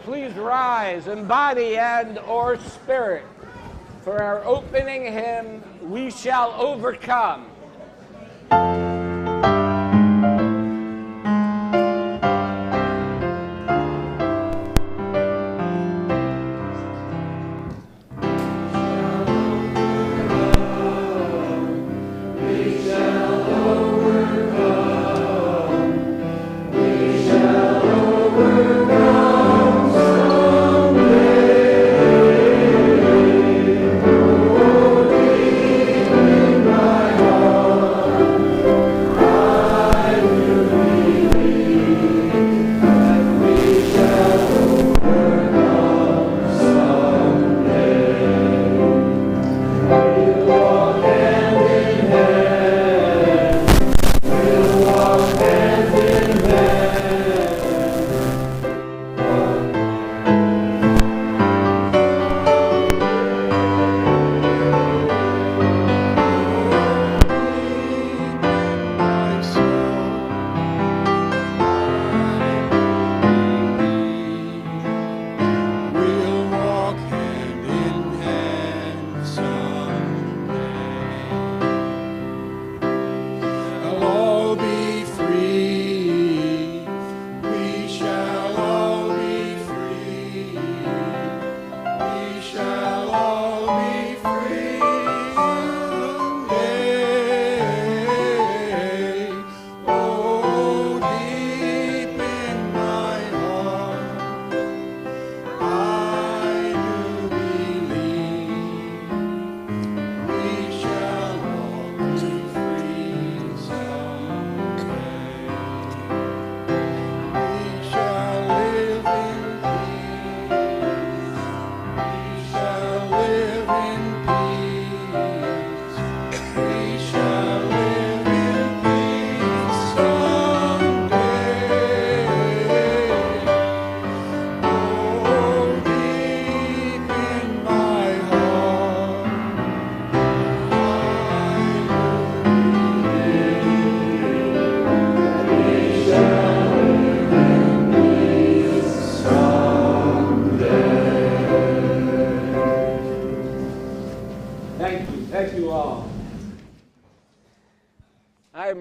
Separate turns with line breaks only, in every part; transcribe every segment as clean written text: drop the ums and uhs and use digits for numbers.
please rise in body and or spirit for our opening hymn, We Shall Overcome.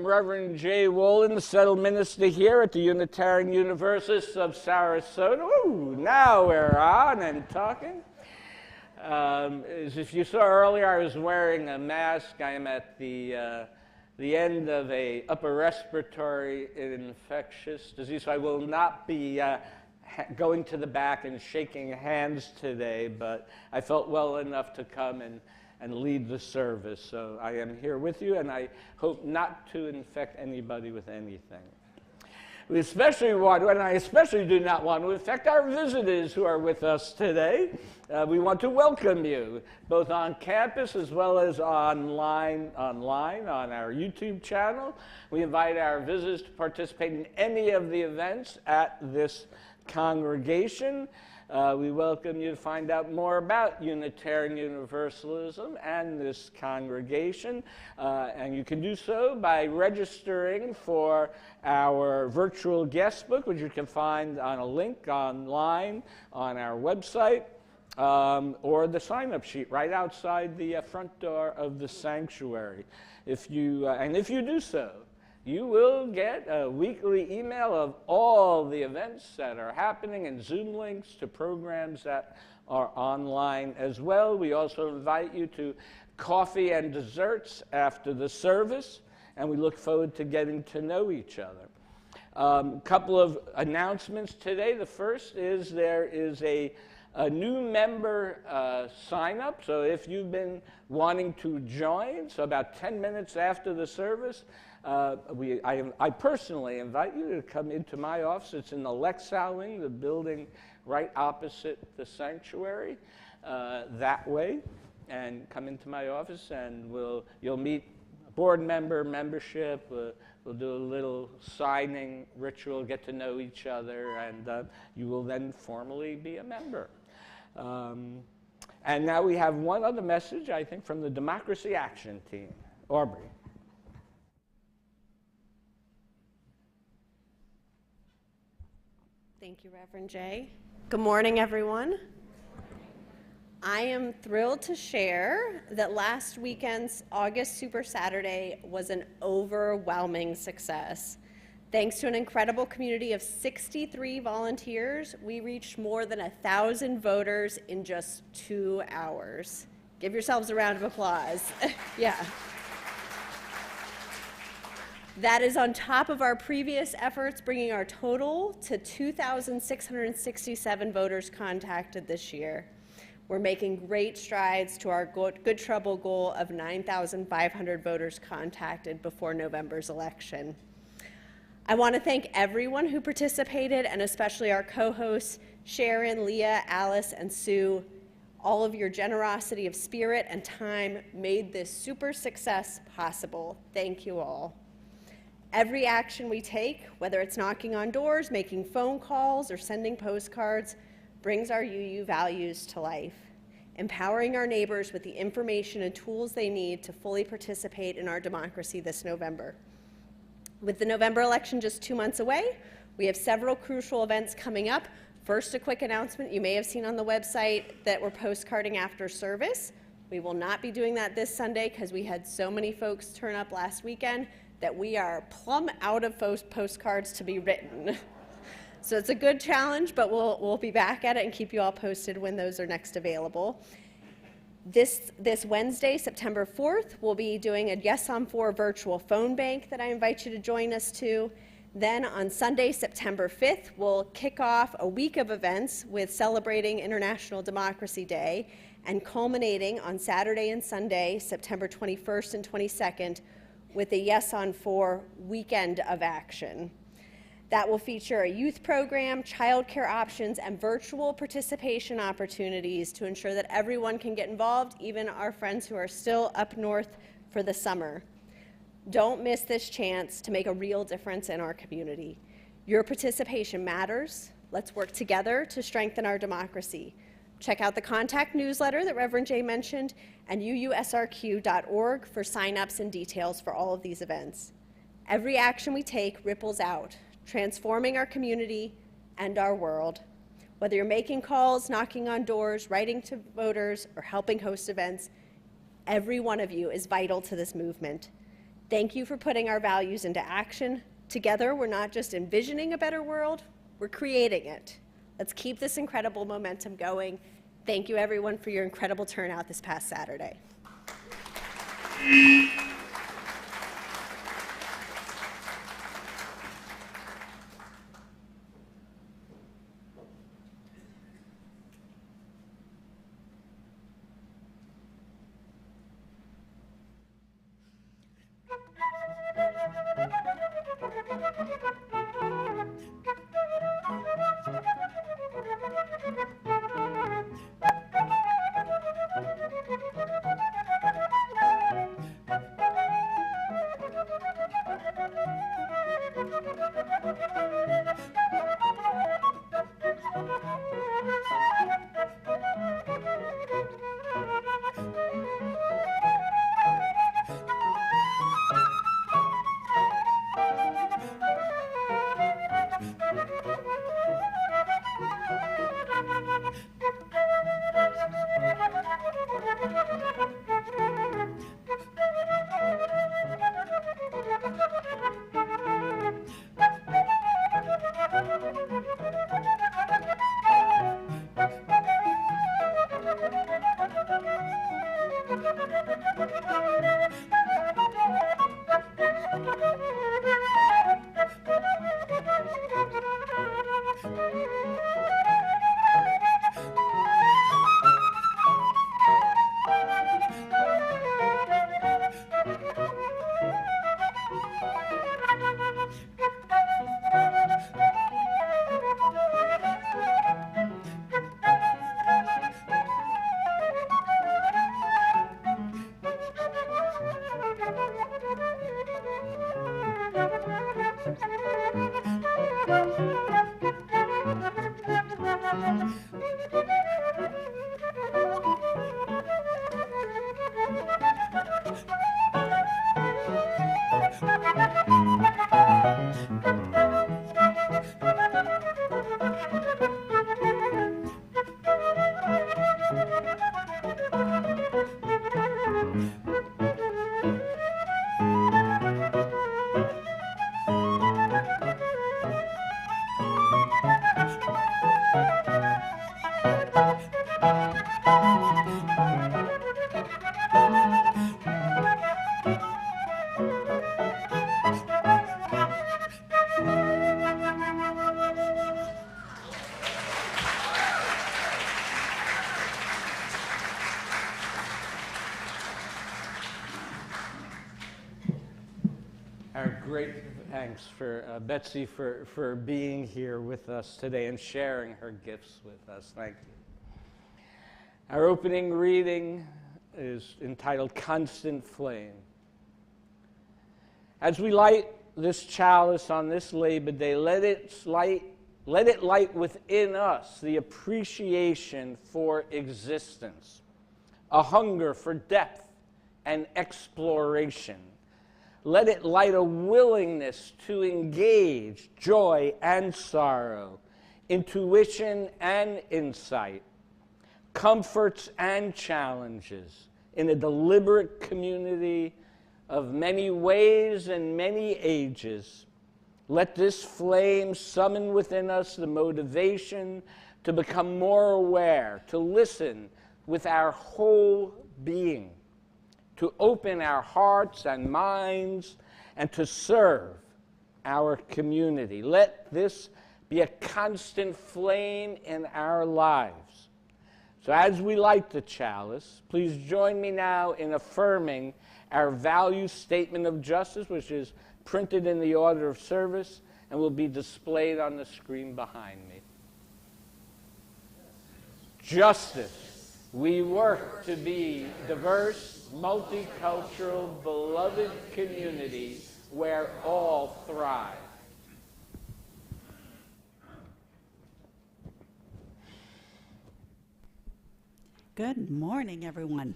Reverend J. Wolin, the settled minister here at the Unitarian Universalist of Sarasota. Ooh, now we're on and talking. As if you saw earlier, I was wearing a mask. I am at the end of a upper respiratory infectious disease, so I will not be going to the back and shaking hands today, but I felt well enough to come and lead the service. So I am here with you, and I hope not to infect anybody with anything. We especially want to, and I especially do not want to infect our visitors who are with us today. We want to welcome you, both on campus as well as online on our YouTube channel. We invite our visitors to participate in any of the events at this congregation. We welcome you to find out more about Unitarian Universalism and this congregation, and you can do so by registering for our virtual guest book, which you can find on a link online on our website, or the sign-up sheet right outside the front door of the sanctuary. If you do so, you will get a weekly email of all the events that are happening and Zoom links to programs that are online as well. We also invite you to coffee and desserts after the service, and we look forward to getting to know each other. A couple of announcements today. The first is there is a new member sign up. So if you've been wanting to join, so about 10 minutes after the service, I personally invite you to come into my office. It's in the Lexau wing, the building right opposite the sanctuary, that way, and come into my office, and you'll meet board membership. We'll do a little signing ritual, get to know each other, and you will then formally be a member. And now we have one other message, I think, from the Democracy Action Team. Aubrey.
Thank you, Reverend Jay. Good morning, everyone. I am thrilled to share that last weekend's August Super Saturday was an overwhelming success. Thanks to an incredible community of 63 volunteers, we reached more than 1,000 voters in just 2 hours. Give yourselves a round of applause. Yeah. That is on top of our previous efforts, bringing our total to 2,667 voters contacted this year. We're making great strides to our Good Trouble goal of 9,500 voters contacted before November's election. I want to thank everyone who participated, and especially our co-hosts, Sharon, Leah, Alice, and Sue. All of your generosity of spirit and time made this super success possible. Thank you all. Every action we take, whether it's knocking on doors, making phone calls, or sending postcards, brings our UU values to life, empowering our neighbors with the information and tools they need to fully participate in our democracy this November. With the November election just 2 months away, we have several crucial events coming up. First, a quick announcement you may have seen on the website that we're postcarding after service. We will not be doing that this Sunday because we had so many folks turn up last weekend that we are plumb out of postcards to be written. So it's a good challenge, but we'll be back at it and keep you all posted when those are next available. This Wednesday, September 4th, we'll be doing a Yes on 4 virtual phone bank that I invite you to join us to. Then on Sunday, September 5th, we'll kick off a week of events with celebrating International Democracy Day and culminating on Saturday and Sunday, September 21st and 22nd, with a Yes on 4 weekend of action. That will feature a youth program, childcare options, and virtual participation opportunities to ensure that everyone can get involved, even our friends who are still up north for the summer. Don't miss this chance to make a real difference in our community. Your participation matters. Let's work together to strengthen our democracy. Check out the contact newsletter that Reverend Jay mentioned and uusrq.org for signups and details for all of these events. Every action we take ripples out, transforming our community and our world. Whether you're making calls, knocking on doors, writing to voters, or helping host events, every one of you is vital to this movement. Thank you for putting our values into action. Together, we're not just envisioning a better world, we're creating it. Let's keep this incredible momentum going. Thank you, everyone, for your incredible turnout this past Saturday.
Our great thanks for Betsy for being here with us today and sharing her gifts with us. Thank you. Our opening reading is entitled Constant Flame. As we light this chalice on this Labor Day, let it light within us the appreciation for existence, a hunger for depth and exploration. Let it light a willingness to engage joy and sorrow, intuition and insight, comforts and challenges in a deliberate community of many ways and many ages. Let this flame summon within us the motivation to become more aware, to listen with our whole being, to open our hearts and minds, and to serve our community. Let this be a constant flame in our lives. So as we light the chalice, please join me now in affirming our value statement of justice, which is printed in the order of service and will be displayed on the screen behind me. Justice. We work to be diverse, multicultural, beloved community where all thrive.
Good morning, everyone.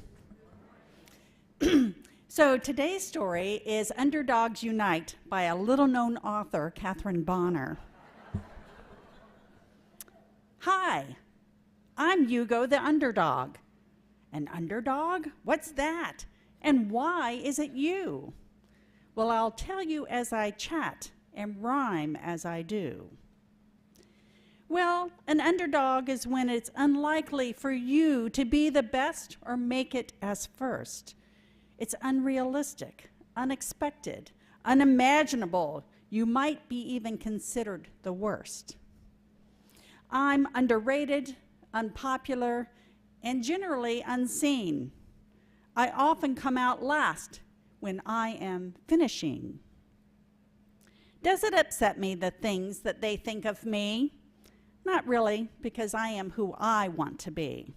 So today's story is Underdogs Unite by a little-known author, Catherine Bonner. Hi, I'm Hugo the Underdog. An underdog? What's that? And why is it you? Well, I'll tell you as I chat and rhyme as I do. Well, an underdog is when it's unlikely for you to be the best or make it as first. It's unrealistic, unexpected, unimaginable. You might be even considered the worst. I'm underrated, unpopular, and generally unseen. I often come out last when I am finishing. Does it upset me, the things that they think of me? Not really, because I am who I want to be.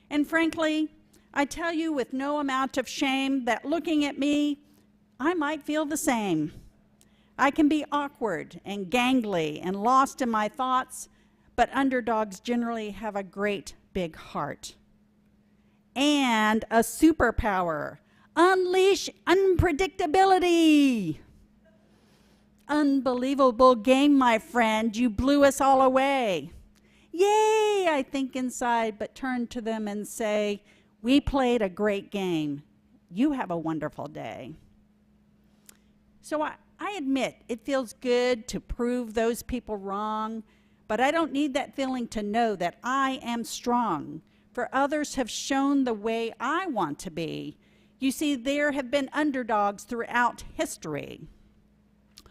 And frankly, I tell you with no amount of shame that looking at me, I might feel the same. I can be awkward and gangly and lost in my thoughts, but underdogs generally have a great big heart. And a superpower. Unleash unpredictability. Unbelievable game, my friend. You blew us all away. Yay, I think inside, but turn to them and say, we played a great game. You have a wonderful day. So I admit it feels good to prove those people wrong, but I don't need that feeling to know that I am strong, for others have shown the way I want to be. You see, there have been underdogs throughout history.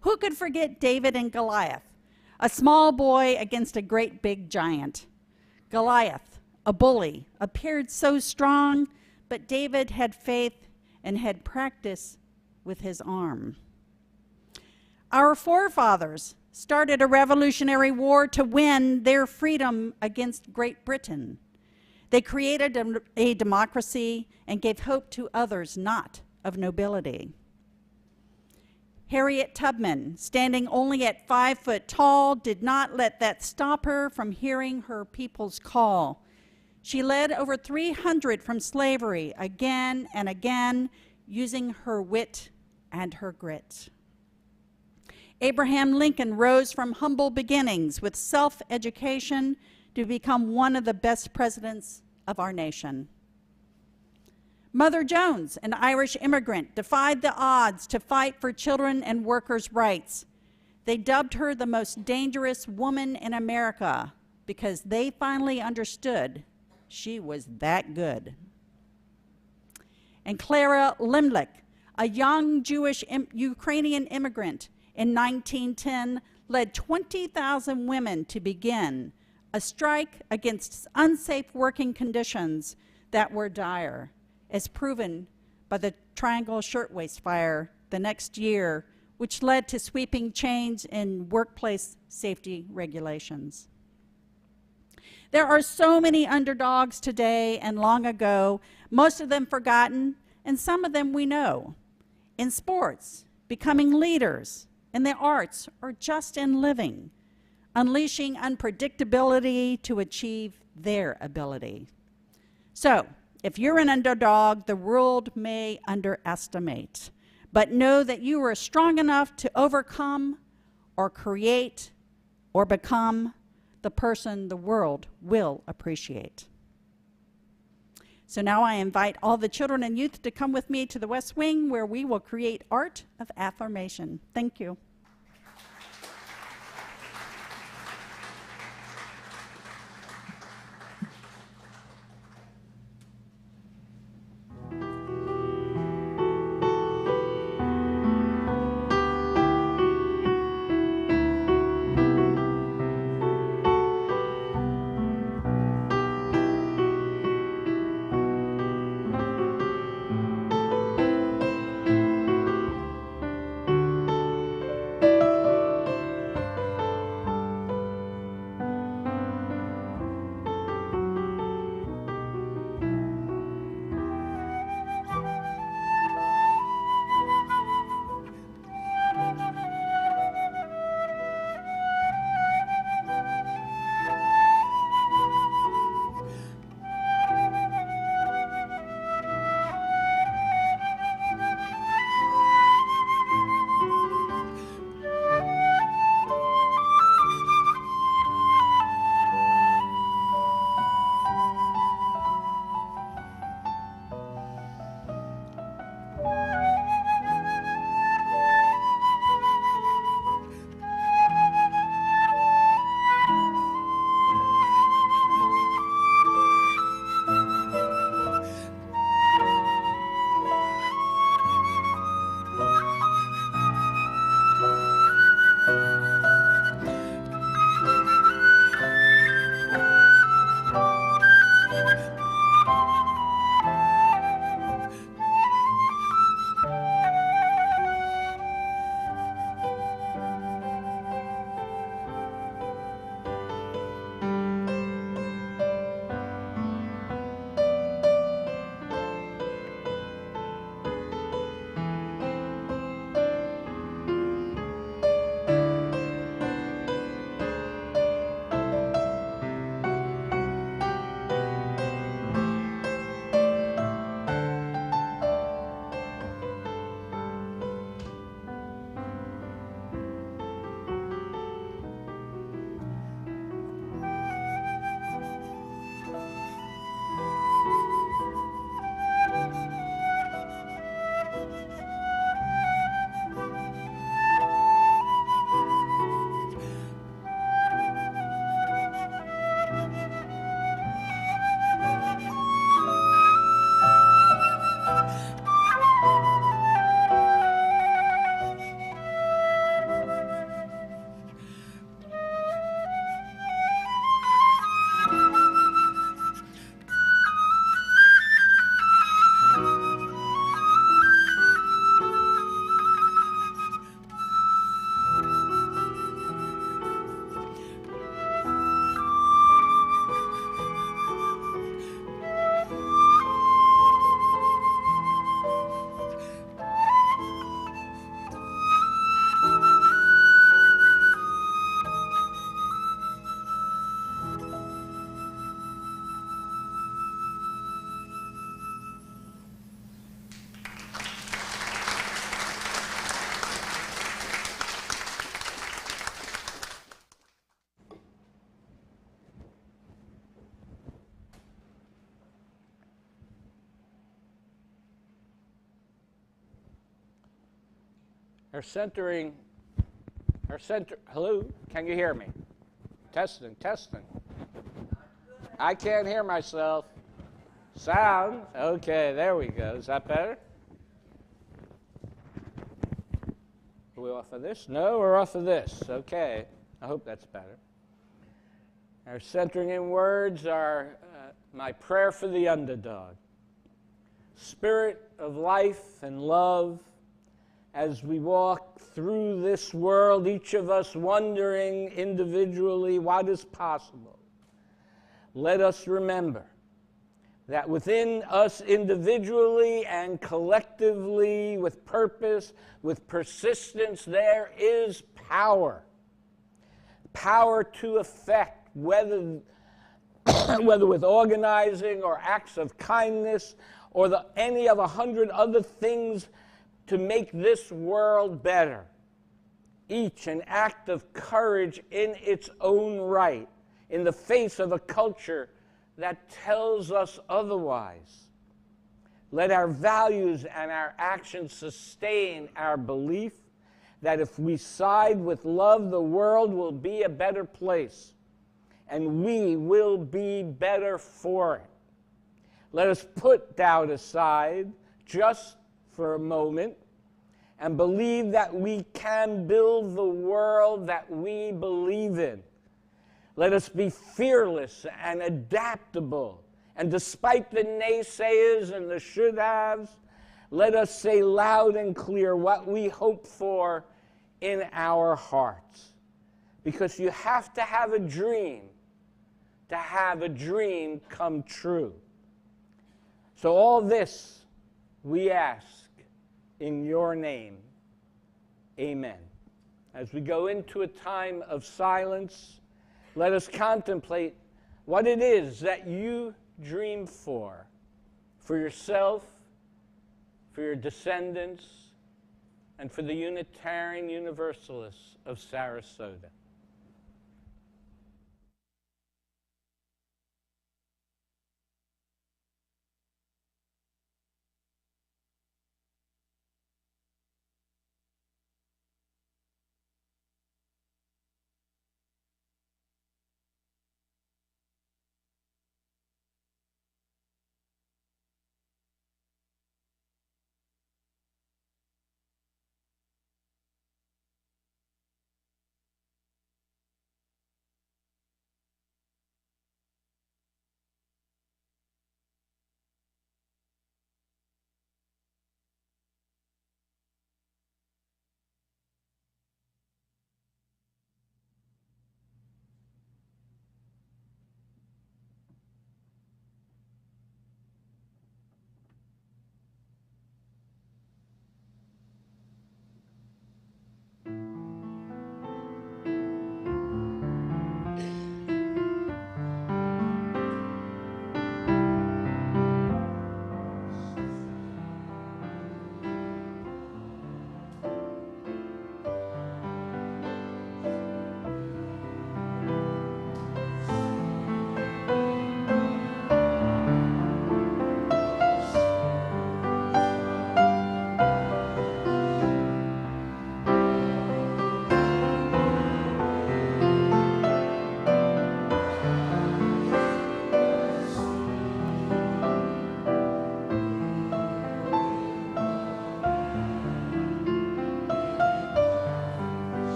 Who could forget David and Goliath, a small boy against a great big giant? Goliath, a bully, appeared so strong, but David had faith and had practice with his arm. Our forefathers started a revolutionary war to win their freedom against Great Britain. They created a democracy and gave hope to others not of nobility. Harriet Tubman, standing only at 5 foot tall, did not let that stop her from hearing her people's call. She led over 300 from slavery again and again, using her wit and her grit. Abraham Lincoln rose from humble beginnings with self-education to become one of the best presidents of our nation. Mother Jones, an Irish immigrant, defied the odds to fight for children and workers' rights. They dubbed her the most dangerous woman in America because they finally understood she was that good. And Clara Limlik, a young Jewish Ukrainian immigrant in 1910, led 20,000 women to begin a strike against unsafe working conditions that were dire, as proven by the Triangle Shirtwaist Fire the next year, which led to sweeping change in workplace safety regulations. There are so many underdogs today and long ago, most of them forgotten, and some of them we know. In sports, becoming leaders, in the arts, or just in living, unleashing unpredictability to achieve their ability. So, if you're an underdog, the world may underestimate, but know that you are strong enough to overcome or create or become the person the world will appreciate. So now I invite all the children and youth to come with me to the West Wing, where we will create art of affirmation. Thank you.
Hello, can you hear me? Testing. I can't hear myself. Sound, okay, there we go. Is that better? Are we off of this? No, we're off of this. Okay, I hope that's better. Our centering in words are my prayer for the underdog. Spirit of life and love as we walk through this world, each of us wondering individually what is possible, let us remember that within us individually and collectively, with purpose, with persistence, there is power. Power to affect, whether with organizing or acts of kindness or any of 100 other things to make this world better. Each an act of courage in its own right, in the face of a culture that tells us otherwise. Let our values and our actions sustain our belief that if we side with love, the world will be a better place, and we will be better for it. Let us put doubt aside just for a moment and believe that we can build the world that we believe in. Let us be fearless and adaptable. And despite the naysayers and the should-haves, let us say loud and clear what we hope for in our hearts. Because you have to have a dream to have a dream come true. So all this we ask in your name. Amen. As we go into a time of silence, let us contemplate what it is that you dream for yourself, for your descendants, and for the Unitarian Universalists of Sarasota.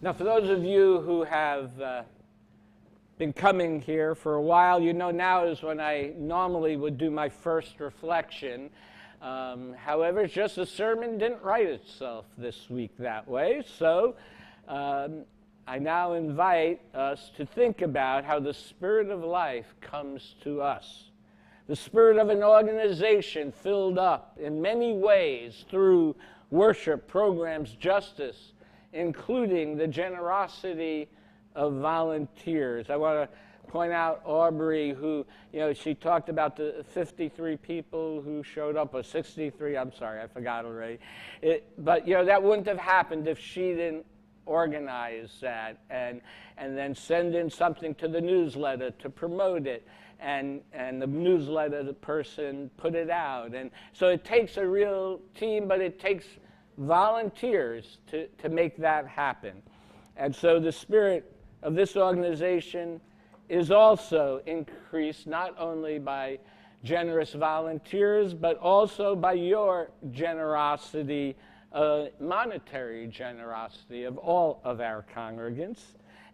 Now, for those of you who have been coming here for a while, you know now is when I normally would do my first reflection. However, it's just the sermon didn't write itself this week that way, so I now invite us to think about how the spirit of life comes to us. The spirit of an organization filled up in many ways through worship, programs, justice, including the generosity of volunteers. I want to point out Aubrey, who, she talked about the 53 people who showed up, or 63, I'm sorry, I forgot already. But, that wouldn't have happened if she didn't organize that and then send in something to the newsletter to promote it. And the newsletter, the person put it out. And so it takes a real team, but it takes volunteers to make that happen. And so the spirit of this organization is also increased not only by generous volunteers, but also by your generosity, monetary generosity of all of our congregants.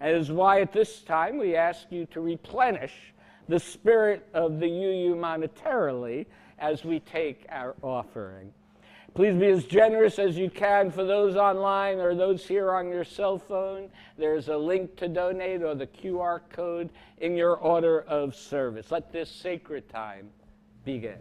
And is why at this time we ask you to replenish the spirit of the UU monetarily as we take our offering. Please be as generous as you can. For those online or those here on your cell phone, there's a link to donate or the QR code in your order of service. Let this sacred time begin.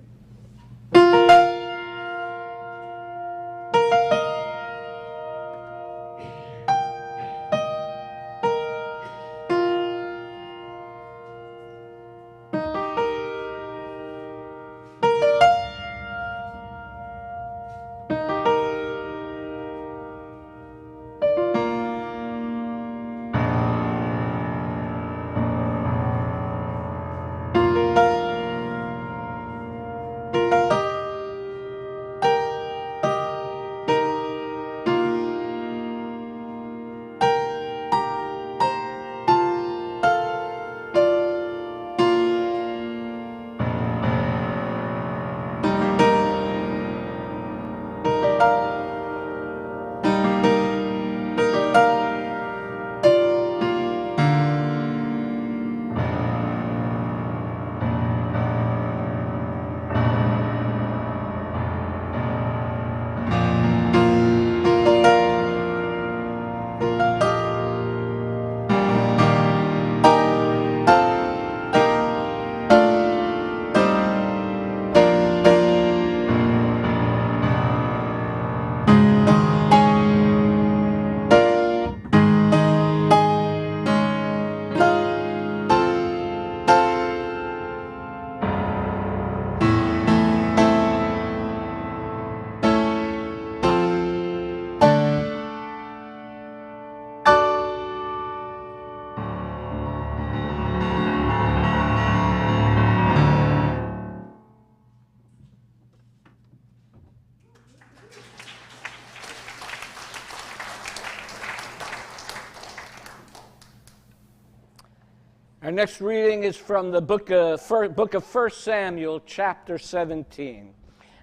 Our next reading is from the book of 1 Samuel, chapter 17.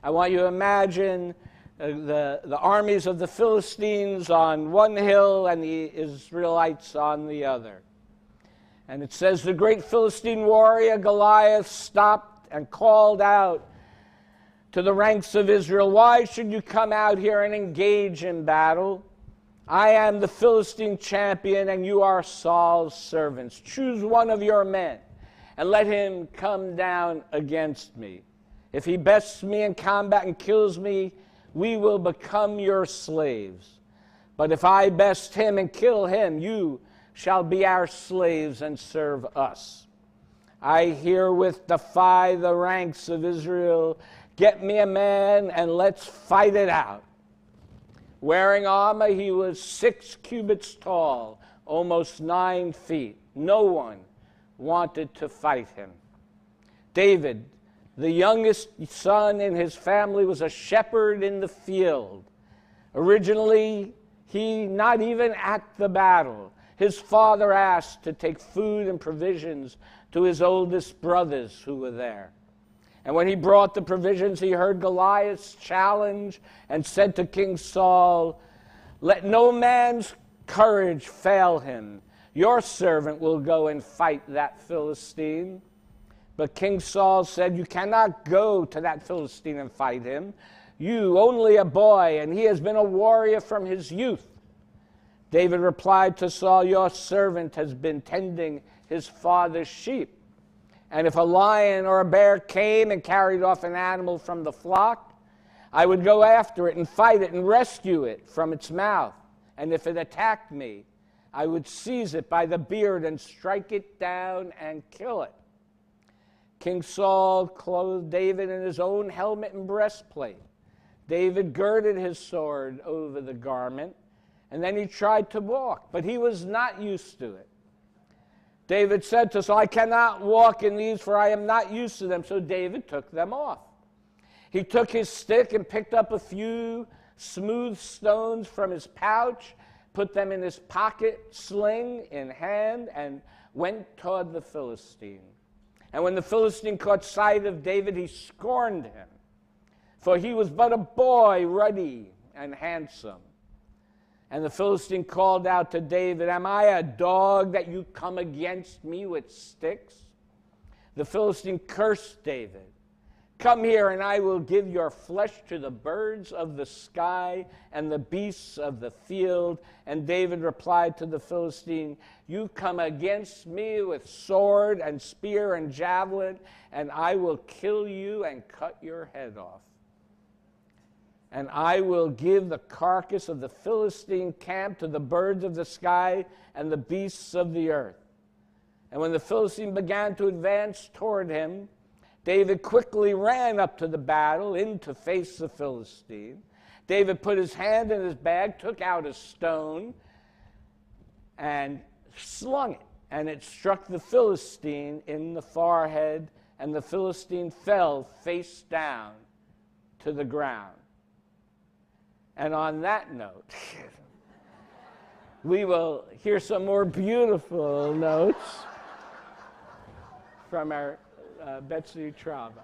I want you to imagine the armies of the Philistines on one hill and the Israelites on the other. And it says, the great Philistine warrior Goliath stopped and called out to the ranks of Israel, why should you come out here and engage in battle? I am the Philistine champion, and you are Saul's servants. Choose one of your men, and let him come down against me. If he bests me in combat and kills me, we will become your slaves. But if I best him and kill him, you shall be our slaves and serve us. I herewith defy the ranks of Israel. Get me a man, and let's fight it out. Wearing armor, he was 6 cubits tall, almost 9 feet. No one wanted to fight him. David, the youngest son in his family, was a shepherd in the field. Originally, he not even at the battle. His father asked to take food and provisions to his oldest brothers who were there. And when he brought the provisions, he heard Goliath's challenge and said to King Saul, let no man's courage fail him. Your servant will go and fight that Philistine. But King Saul said, you cannot go to that Philistine and fight him. You, only a boy, and he has been a warrior from his youth. David replied to Saul, your servant has been tending his father's sheep. And if a lion or a bear came and carried off an animal from the flock, I would go after it and fight it and rescue it from its mouth. And if it attacked me, I would seize it by the beard and strike it down and kill it. King Saul clothed David in his own helmet and breastplate. David girded his sword over the garment, and then he tried to walk, but he was not used to it. David said to Saul, I cannot walk in these, for I am not used to them. So David took them off. He took his stick and picked up a few smooth stones from his pouch, put them in his pocket, sling in hand, and went toward the Philistine. And when the Philistine caught sight of David, he scorned him, for he was but a boy, ruddy and handsome. And the Philistine called out to David, "Am I a dog that you come against me with sticks?" The Philistine cursed David. "Come here, and I will give your flesh to the birds of the sky and the beasts of the field." And David replied to the Philistine, "You come against me with sword and spear and javelin, and I will kill you and cut your head off. And I will give the carcass of the Philistine camp to the birds of the sky and the beasts of the earth." And when the Philistine began to advance toward him, David quickly ran up to the battle in to face the Philistine. David put his hand in his bag, took out a stone, and slung it. And it struck the Philistine in the forehead, and the Philistine fell face down to the ground. And on that note, we will hear some more beautiful notes from our Betsy Traba.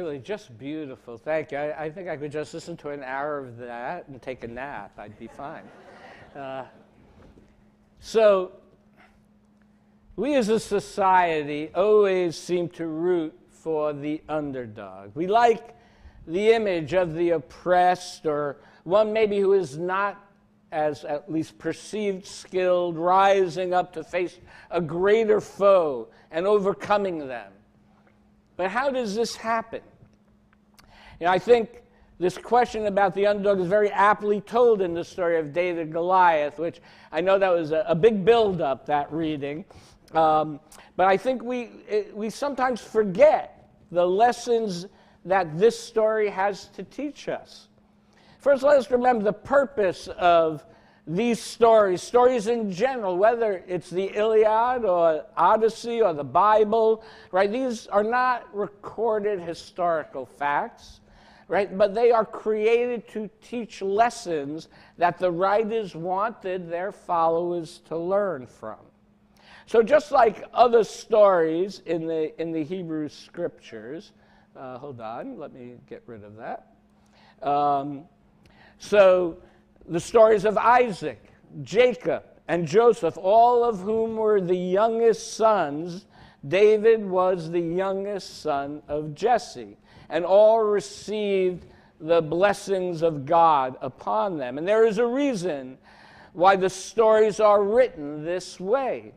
really just beautiful. Thank you. I think I could just listen to an hour of that and take a nap. I'd be fine. So we as a society always seem to root for the underdog. We like the image of the oppressed, or one maybe who is not as at least perceived skilled, rising up to face a greater foe and overcoming them. But how does this happen? You know, I think this question about the underdog is very aptly told in the story of David and Goliath, which I know that was a big build-up, that reading. But I think we sometimes forget the lessons that this story has to teach us. First, let us remember the purpose of these stories in general, whether it's the Iliad or Odyssey or the Bible, right? These are not recorded historical facts, right? But they are created to teach lessons that the writers wanted their followers to learn from. So just like other stories in the Hebrew scriptures, hold on, let me get rid of that. So the stories of Isaac, Jacob, and Joseph, all of whom were the youngest sons. David was the youngest son of Jesse, and all received the blessings of God upon them. And there is a reason why the stories are written this way.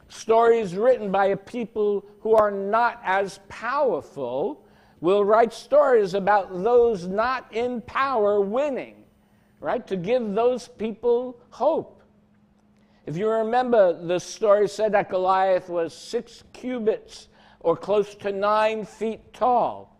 Stories written by a people who are not as powerful will write stories about those not in power winning, right? To give those people hope. If you remember, the story said that Goliath was 6 cubits or close to 9 feet tall.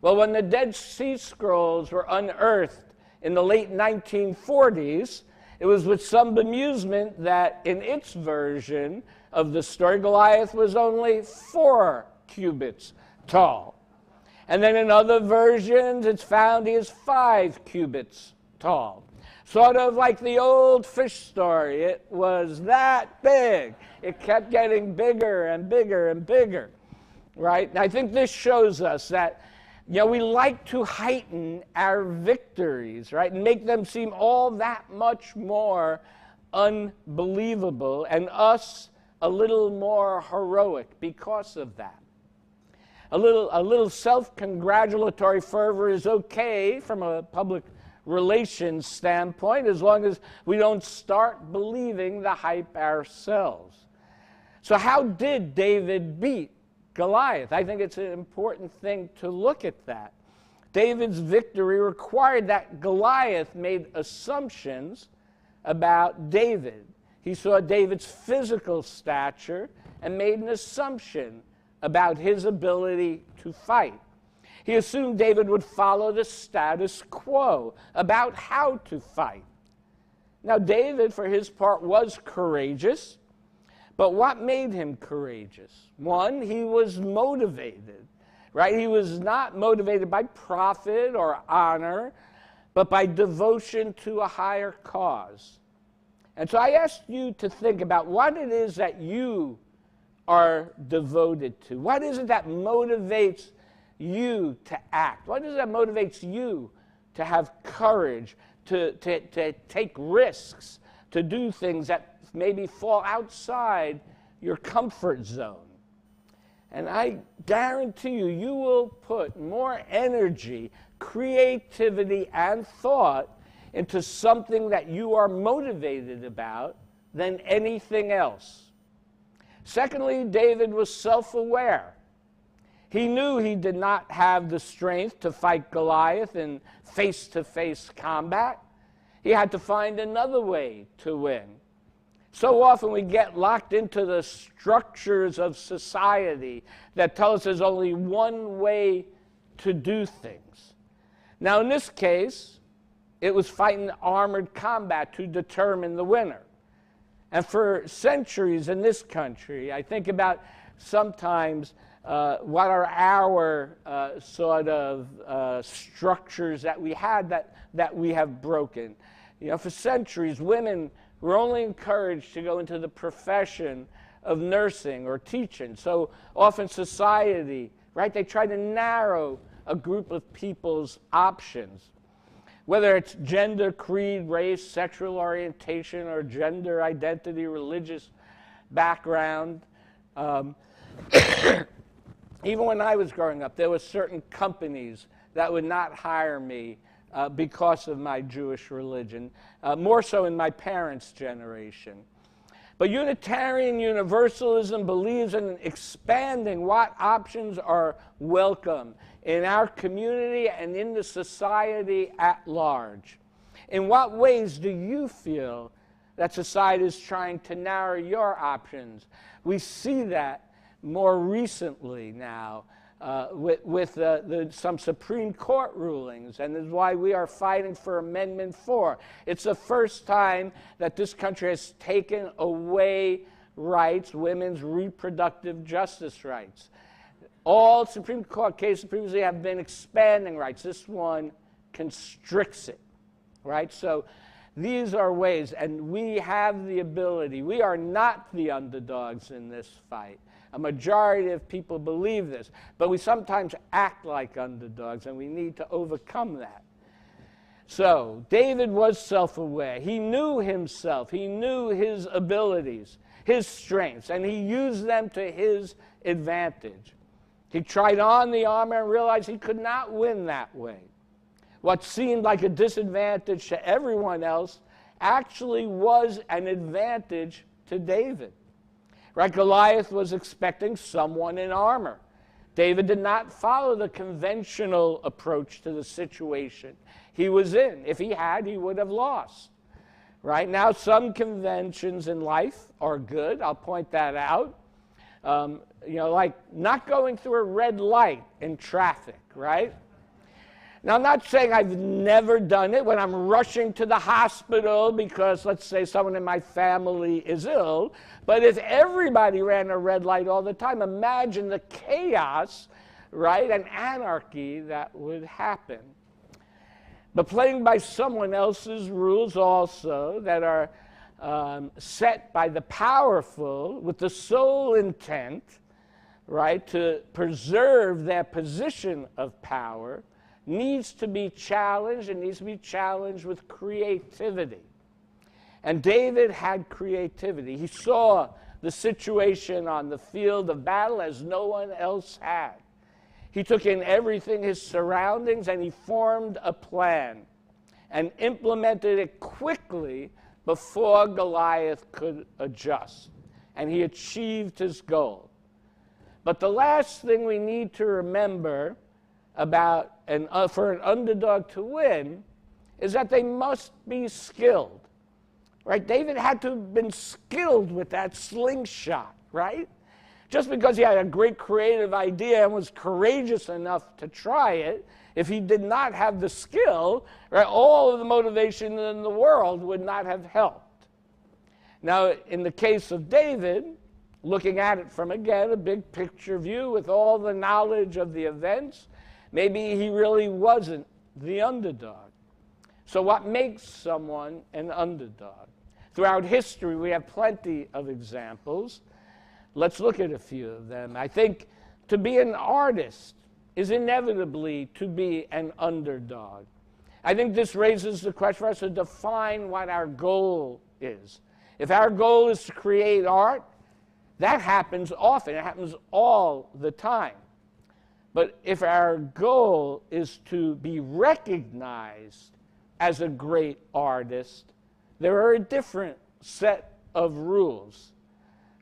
Well, when the Dead Sea Scrolls were unearthed in the late 1940s, it was with some bemusement that in its version of the story, Goliath was only 4 cubits tall. And then in other versions, it's found he is 5 cubits tall. Sort of like the old fish story. It was that big. It kept getting bigger and bigger and bigger, right? And I think this shows us that, you know, we like to heighten our victories, right, and make them seem all that much more unbelievable, and us a little more heroic because of that. A little self-congratulatory fervor is okay from a public relations standpoint, as long as we don't start believing the hype ourselves. So how did David beat Goliath? I think it's an important thing to look at that. David's victory required that Goliath made assumptions about David. He saw David's physical stature and made an assumption about his ability to fight. He assumed David would follow the status quo about how to fight. Now, David, for his part, was courageous, but what made him courageous? One, he was motivated, right? He was not motivated by profit or honor, but by devotion to a higher cause. And so I asked you to think about what it is that you are devoted to. What is it that motivates you to act? What is it that motivates you to have courage, to take risks, to do things that maybe fall outside your comfort zone? And I guarantee you, you will put more energy, creativity, and thought into something that you are motivated about than anything else. Secondly, David was self-aware. He knew he did not have the strength to fight Goliath in face-to-face combat. He had to find another way to win. So often we get locked into the structures of society that tell us there's only one way to do things. Now, in this case, it was fighting armored combat to determine the winner. And for centuries in this country, I think about sometimes what are our sort of structures that we had that we have broken. You know, for centuries, women were only encouraged to go into the profession of nursing or teaching. So often society, right, they try to narrow a group of people's options. Whether it's gender, creed, race, sexual orientation, or gender identity, religious background. Even when I was growing up, there were certain companies that would not hire me because of my Jewish religion, more so in my parents' generation. But Unitarian Universalism believes in expanding what options are welcome in our community and in the society at large. In what ways do you feel that society is trying to narrow your options? We see that more recently now with some Supreme Court rulings, and is why we are fighting for Amendment 4. It's the first time that this country has taken away rights, women's reproductive justice rights. All Supreme Court cases previously have been expanding rights. This one constricts it, right? So these are ways, and we have the ability. We are not the underdogs in this fight. A majority of people believe this, but we sometimes act like underdogs, and we need to overcome that. So David was self-aware. He knew himself. He knew his abilities, his strengths, and he used them to his advantage. He tried on the armor and realized he could not win that way. What seemed like a disadvantage to everyone else actually was an advantage to David. Right? Goliath was expecting someone in armor. David did not follow the conventional approach to the situation he was in. If he had, he would have lost. Right? Now, some conventions in life are good. I'll point that out. Like not going through a red light in traffic, right? Now, I'm not saying I've never done it when I'm rushing to the hospital because, let's say, someone in my family is ill. But if everybody ran a red light all the time, imagine the chaos, right, and anarchy that would happen. But playing by someone else's rules also that are set by the powerful with the sole intent, right, to preserve their position of power, needs to be challenged, and needs to be challenged with creativity. And David had creativity. He saw the situation on the field of battle as no one else had. He took in everything, his surroundings, and he formed a plan and implemented it quickly before Goliath could adjust. And he achieved his goal. But the last thing we need to remember about for an underdog to win is that they must be skilled, right? David had to have been skilled with that slingshot, right? Just because he had a great creative idea and was courageous enough to try it, if he did not have the skill, right, all of the motivation in the world would not have helped. Now, in the case of David, looking at it from, again, a big picture view with all the knowledge of the events, maybe he really wasn't the underdog. So what makes someone an underdog? Throughout history, we have plenty of examples. Let's look at a few of them. I think to be an artist is inevitably to be an underdog. I think this raises the question for us to define what our goal is. If our goal is to create art, that happens often. It happens all the time. But if our goal is to be recognized as a great artist, there are a different set of rules,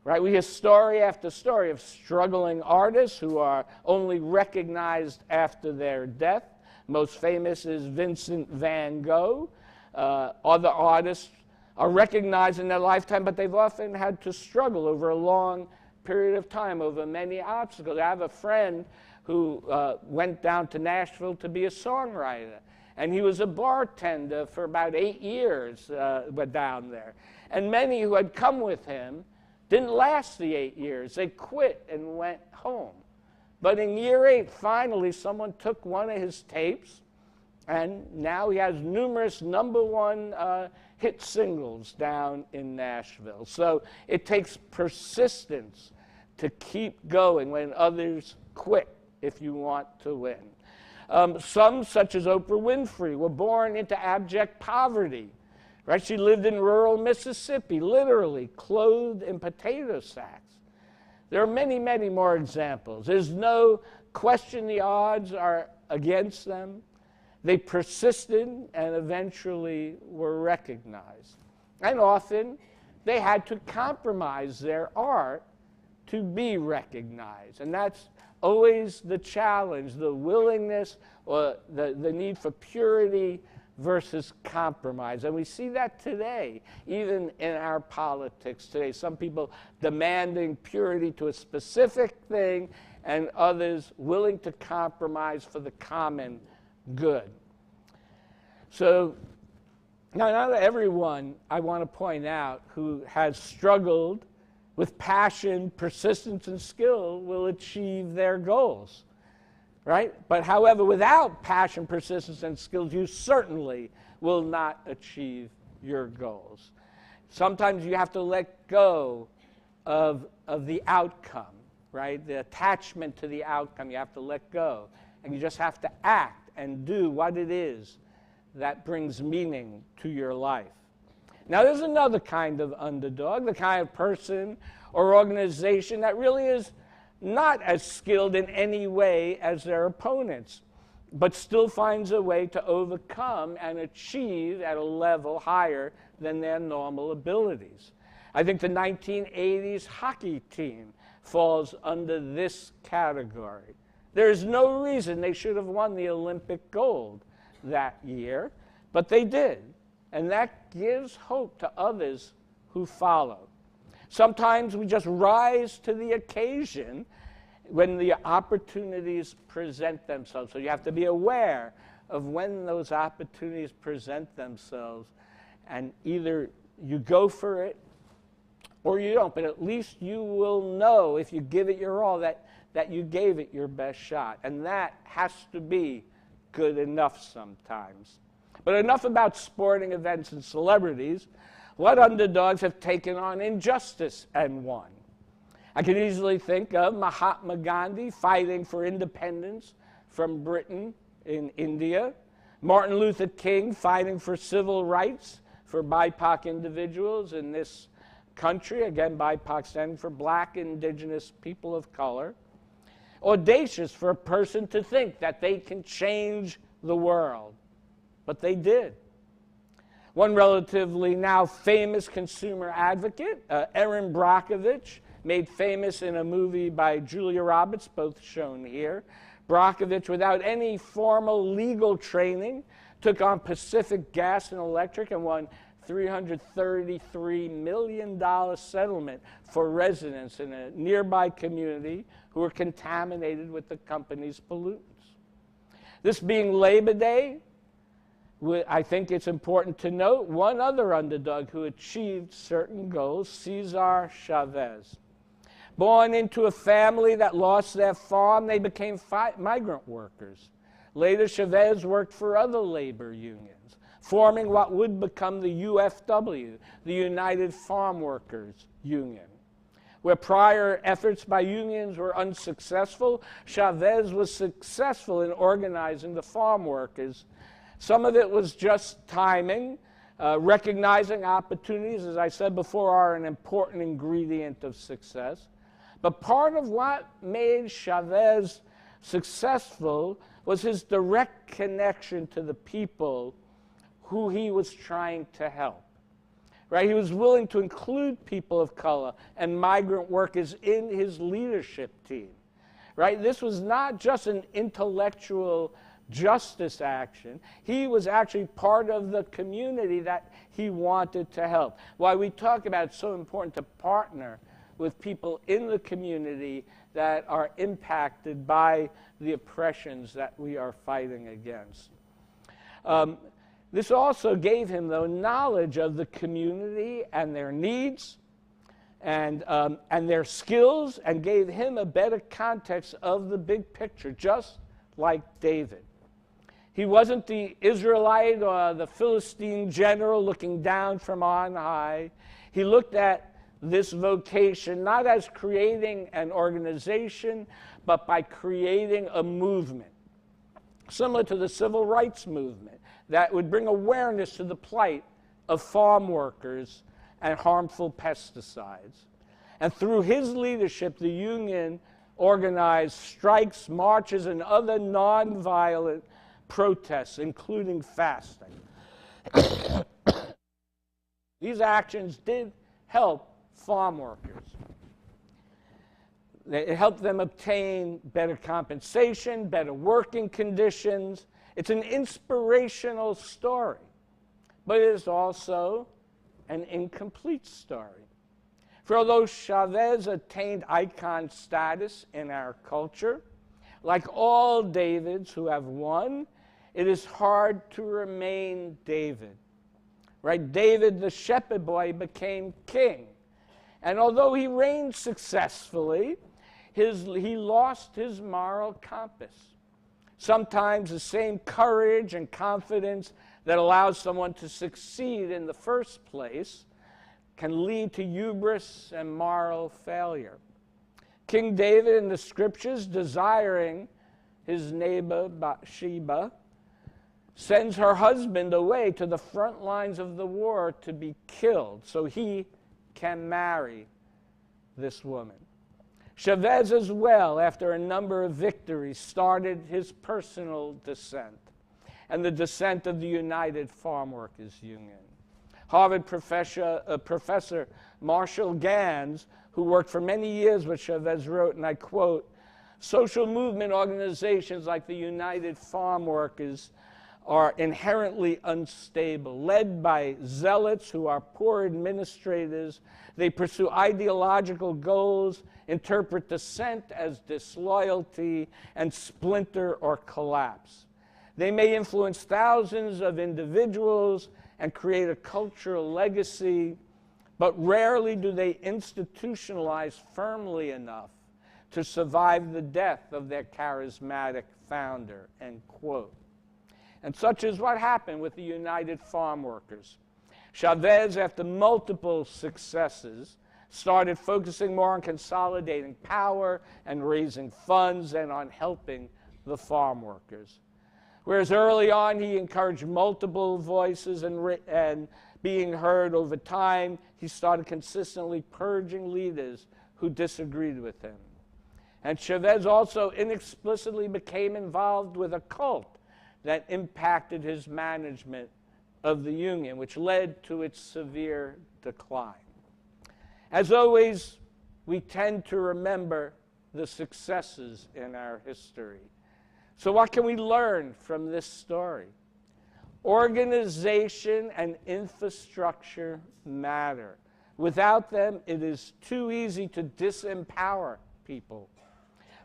right? We hear story after story of struggling artists who are only recognized after their death. Most famous is Vincent van Gogh. Other artists are recognized in their lifetime, but they've often had to struggle over a long period of time, over many obstacles. I have a friend who went down to Nashville to be a songwriter. And he was a bartender for about 8 years down there. And many who had come with him didn't last the 8 years. They quit and went home. But in year 8, finally, someone took one of his tapes, and now he has numerous #1 hit singles down in Nashville. So it takes persistence to keep going when others quit if you want to win. Some, such as Oprah Winfrey, were born into abject poverty. Right? She lived in rural Mississippi, literally clothed in potato sacks. There are many, many more examples. There's no question the odds are against them. They persisted and eventually were recognized. And often they had to compromise their art to be recognized. And that's always the challenge, the willingness or the need for purity versus compromise. And we see that today, even in our politics today. Some people demanding purity to a specific thing and others willing to compromise for the common good. So now, not everyone, I want to point out, who has struggled with passion, persistence, and skill will achieve their goals. Right? But however, without passion, persistence, and skills, you certainly will not achieve your goals. Sometimes you have to let go of the outcome, right? The attachment to the outcome, you have to let go. And you just have to act and do what it is that brings meaning to your life. Now, there's another kind of underdog, the kind of person or organization that really is not as skilled in any way as their opponents, but still finds a way to overcome and achieve at a level higher than their normal abilities. I think the 1980s hockey team falls under this category. There is no reason they should have won the Olympic gold that year, but they did, and that gives hope to others who follow. Sometimes we just rise to the occasion when the opportunities present themselves. So you have to be aware of when those opportunities present themselves, and either you go for it or you don't, but at least you will know, if you give it your all, that you gave it your best shot. And that has to be good enough sometimes. But enough about sporting events and celebrities. What underdogs have taken on injustice and won? I can easily think of Mahatma Gandhi fighting for independence from Britain in India, Martin Luther King fighting for civil rights for BIPOC individuals in this country, again, BIPOC standing for Black, Indigenous, people of color. Audacious for a person to think that they can change the world, but they did. One relatively now famous consumer advocate, Erin Brockovich, made famous in a movie by Julia Roberts, both shown here. Brockovich, without any formal legal training, took on Pacific Gas and Electric and won $333 million settlement for residents in a nearby community who were contaminated with the company's pollutants. This being Labor Day, I think it's important to note one other underdog who achieved certain goals, Cesar Chavez. Born into a family that lost their farm, they became migrant workers. Later, Chavez worked for other labor unions, forming what would become the UFW, the United Farm Workers Union. Where prior efforts by unions were unsuccessful, Chavez was successful in organizing the farm workers. Some of it was just timing. Recognizing opportunities, as I said before, are an important ingredient of success. But part of what made Chavez successful was his direct connection to the people who he was trying to help. Right? He was willing to include people of color and migrant workers in his leadership team. Right? This was not just an intellectual justice action. He was actually part of the community that he wanted to help. Why we talk about it's so important to partner with people in the community that are impacted by the oppressions that we are fighting against. This also gave him, though, knowledge of the community and their needs and their skills, and gave him a better context of the big picture, just like David. He wasn't the Israelite or the Philistine general looking down from on high. He looked at this vocation not as creating an organization, but by creating a movement. similar to the civil rights movement, that would bring awareness to the plight of farm workers and harmful pesticides. And through his leadership, the union organized strikes, marches, and other nonviolent protests, including fasting. These actions did help farm workers. It helped them obtain better compensation, better working conditions. It's an inspirational story, but it is also an incomplete story. For although Chavez attained icon status in our culture, like all Davids who have won, it is hard to remain David. Right? David, the shepherd boy, became king. And although he reigned successfully, he lost his moral compass. Sometimes the same courage and confidence that allows someone to succeed in the first place can lead to hubris and moral failure. King David in the scriptures, desiring his neighbor Bathsheba, sends her husband away to the front lines of the war to be killed so he can marry this woman. Chavez as well, after a number of victories, started his personal descent and the descent of the United Farm Workers Union. Harvard professor Marshall Gans, who worked for many years with Chavez, wrote, and I quote, "Social movement organizations like the United Farm Workers are inherently unstable. Led by zealots who are poor administrators, they pursue ideological goals, interpret dissent as disloyalty, and splinter or collapse. They may influence thousands of individuals and create a cultural legacy, but rarely do they institutionalize firmly enough to survive the death of their charismatic founder," end quote. And such is what happened with the United Farm Workers. Chavez, after multiple successes, started focusing more on consolidating power and raising funds and on helping the farm workers. Whereas early on he encouraged multiple voices and being heard, over time he started consistently purging leaders who disagreed with him. And Chavez also inexplicably became involved with a cult that impacted his management of the union, which led to its severe decline. As always, we tend to remember the successes in our history. So what can we learn from this story? Organization and infrastructure matter. Without them, it is too easy to disempower people.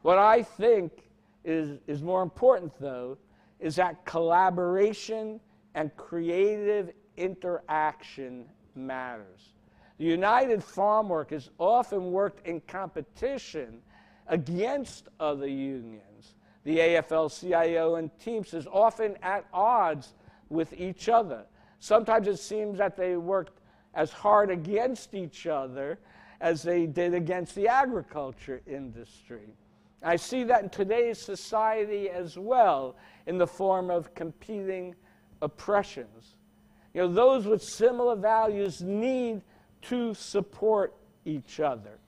What I think is more important, though, is that collaboration and creative interaction matters. The United Farm Workers often worked in competition against other unions. The AFL-CIO and Teamsters often at odds with each other. Sometimes it seems that they worked as hard against each other as they did against the agriculture industry. I see that in today's society as well, in the form of competing oppressions. You know, those with similar values need to support each other,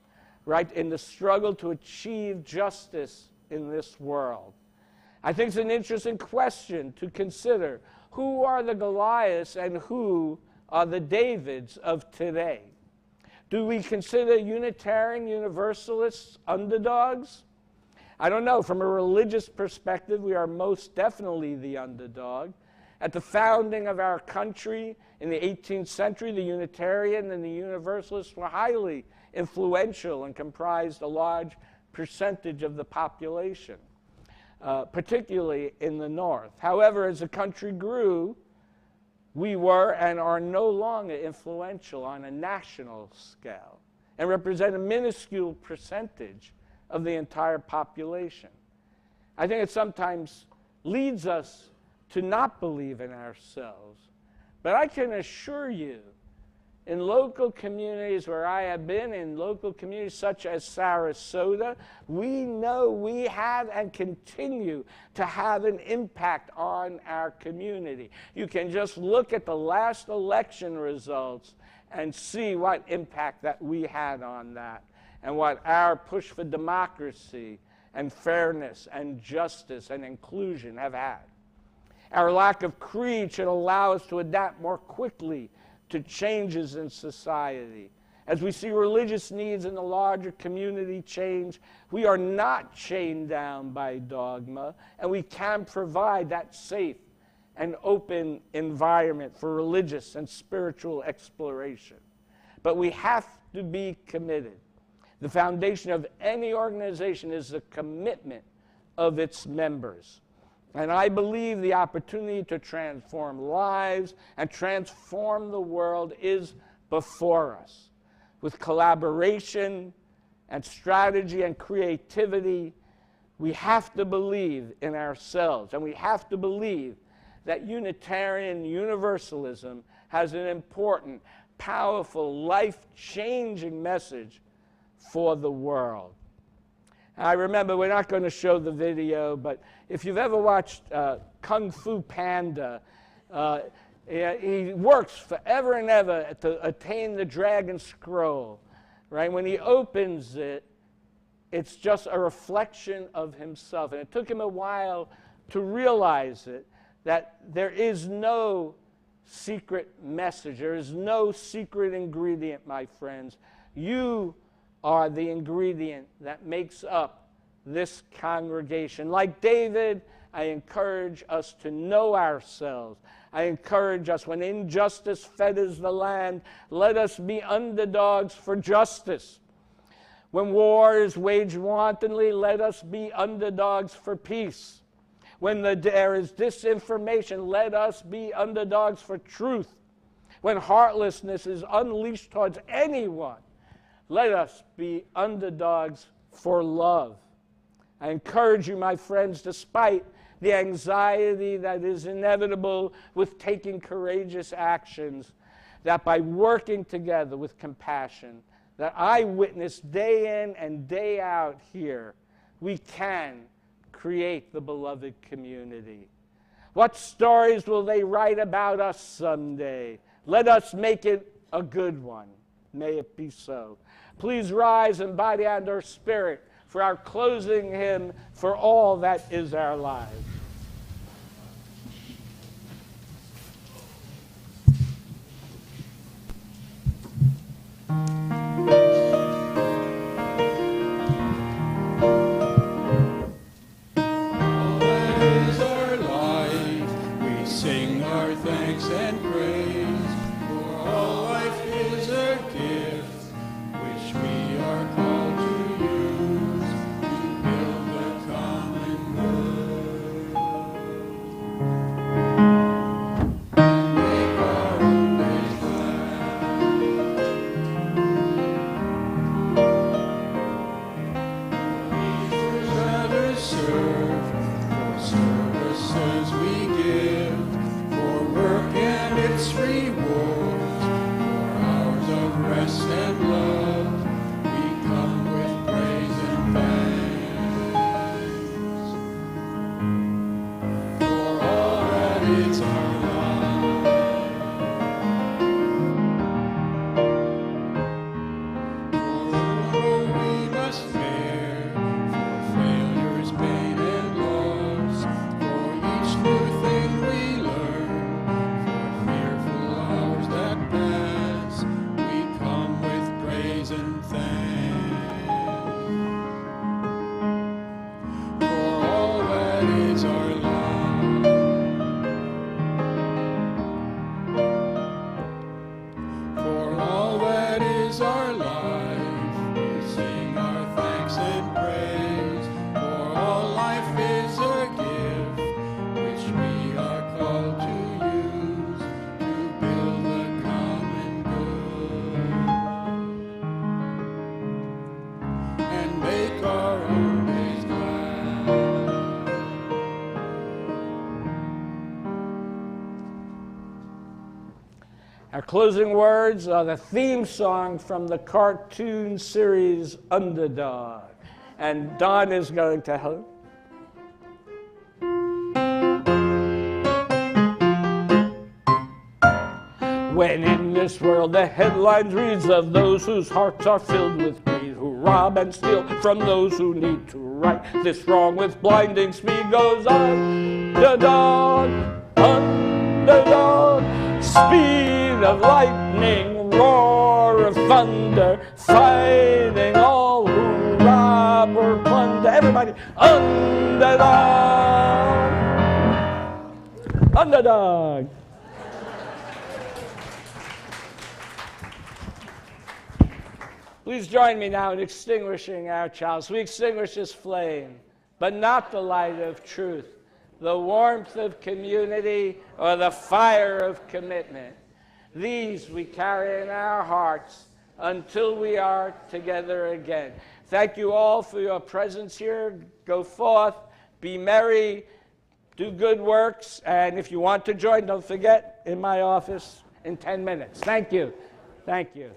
right, in the struggle to achieve justice in this world. I think it's an interesting question to consider. Who are the Goliaths and who are the Davids of today? Do we consider Unitarian Universalists underdogs? I don't know. From a religious perspective, we are most definitely the underdog. At the founding of our country in the 18th century, the Unitarian and the Universalists were highly influential and comprised a large percentage of the population, particularly in the North. However, as the country grew, we were and are no longer influential on a national scale and represent a minuscule percentage of the entire population. I think it sometimes leads us to not believe in ourselves. But I can assure you In local communities where I have been, in local communities such as Sarasota, we know we have and continue to have an impact on our community. You can just look at the last election results and see what impact that we had on that, and what our push for democracy and fairness and justice and inclusion have had. Our lack of creed should allow us to adapt more quickly to changes in society. As we see religious needs in the larger community change, we are not chained down by dogma, and we can provide that safe and open environment for religious and spiritual exploration. But we have to be committed. The foundation of any organization is the commitment of its members. And I believe the opportunity to transform lives and transform the world is before us. With collaboration and strategy and creativity, we have to believe in ourselves, and we have to believe that Unitarian Universalism has an important, powerful, life-changing message for the world. I remember, we're not going to show the video, but if you've ever watched Kung Fu Panda, he works forever and ever to attain the Dragon Scroll, right? When he opens it, it's just a reflection of himself. And it took him a while to realize it, that there is no secret message. There is no secret ingredient, my friends. You are the ingredient that makes up this congregation. Like David, I encourage us to know ourselves. I encourage us, when injustice fetters the land, let us be underdogs for justice. When war is waged wantonly, let us be underdogs for peace. When there is disinformation, let us be underdogs for truth. When heartlessness is unleashed towards anyone, let us be underdogs for love. I encourage you, my friends, despite the anxiety that is inevitable with taking courageous actions, that by working together with compassion, that I witness day in and day out here, we can create the beloved community. What stories will they write about us someday? Let us make it a good one. May it be so. Please rise in body and our spirit for our closing hymn, For All That Is Our Lives. Our closing words are the theme song from the cartoon series Underdog. And Don is going to help. When in this world the headlines reads of those whose hearts are filled with greed, who rob and steal from those who need to right this wrong with blinding speed, goes Underdog, Underdog, speed of lightning, roar of thunder, fighting all who rob or plunder. Everybody, Underdog, Underdog. Please join me now in extinguishing our chalice. We extinguish this flame, but not the light of truth, the warmth of community, or the fire of commitment. These we carry in our hearts until we are together again. Thank you all for your presence here. Go forth, be merry, do good works, and if you want to join, don't forget, in my office in 10 minutes. Thank you. Thank you.